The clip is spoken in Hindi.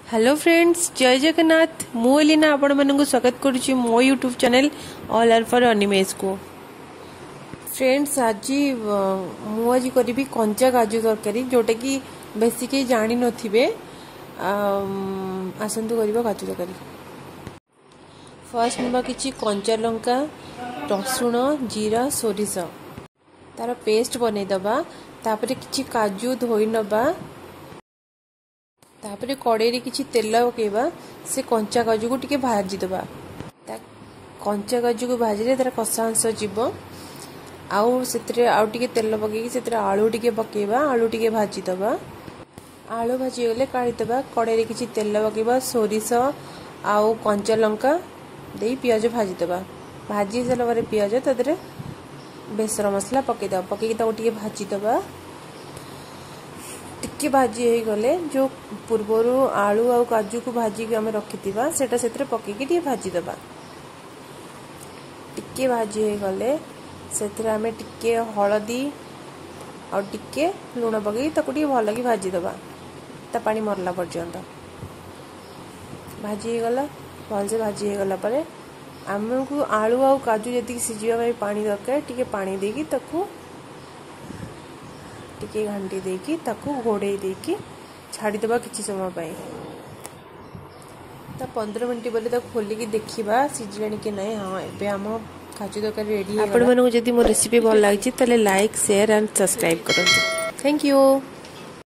हेलो फ्रेंड्स, जय जगन्नाथ। मु एलिना आपण मानक स्वागत करुच्ची मो YouTube channel all are for अनिमेज को। फ्रेंड्स, आज मुझे करी कंचा काजू तरकारी जोटा कि बेसी कहीं जानी नथिबे। आसतु कर काजू तरकारी। फर्स्ट ना कि कंचा लंका, रसुण, जीरा, सोरिष तार पेस्ट बनईदबा। तापर कि काजू धोई नबा। तापर कड़े किसी तेल पकेबा। से कंचा काजू को टिके भाजीदबा। कंचा काजू को भाजिले तार कषा अंश जीव। आउ से तेल पकई आलू टिके पकेबा। आलू टिके भाजीदबा। आलू भाजीगले काढ़ीदबा। कड़े किसी तेल पकेबा। सोरिष आउ कंचा लंका दे पियाज भाजीदबा। भाजी सारा पियाज तादे बेसर मसला पकईदबा। पकई टिके भाजीदबा। टिके भाजी हो गले जो पूर्वर आलू आ काजू को भाजी आम रखी से पकईकी भाजीदबा। टिके भाजी हो गले से आम टिके हलदी और टिके लुण पकई भल कि भाजीदबा। ता पानी मरला पर्यंत भाजी गला। भलसे भाजी गला परे आमको आलू आ काजू जी सीझा पानी दरकार टिके पानी देकी टिके घाटी देकी घोड़े देकी छाड़ीदबा किसी समय पाई। 15 मिनट बोले खोलिकी देखा सीझिला कि नहीं। हाँ, एबे आम काजू तरकारी रेडी। आपण मानक जदि मो रेसिपी भल लगी लाइक शेयर एंड सब्सक्राइब करंतु। Thank you.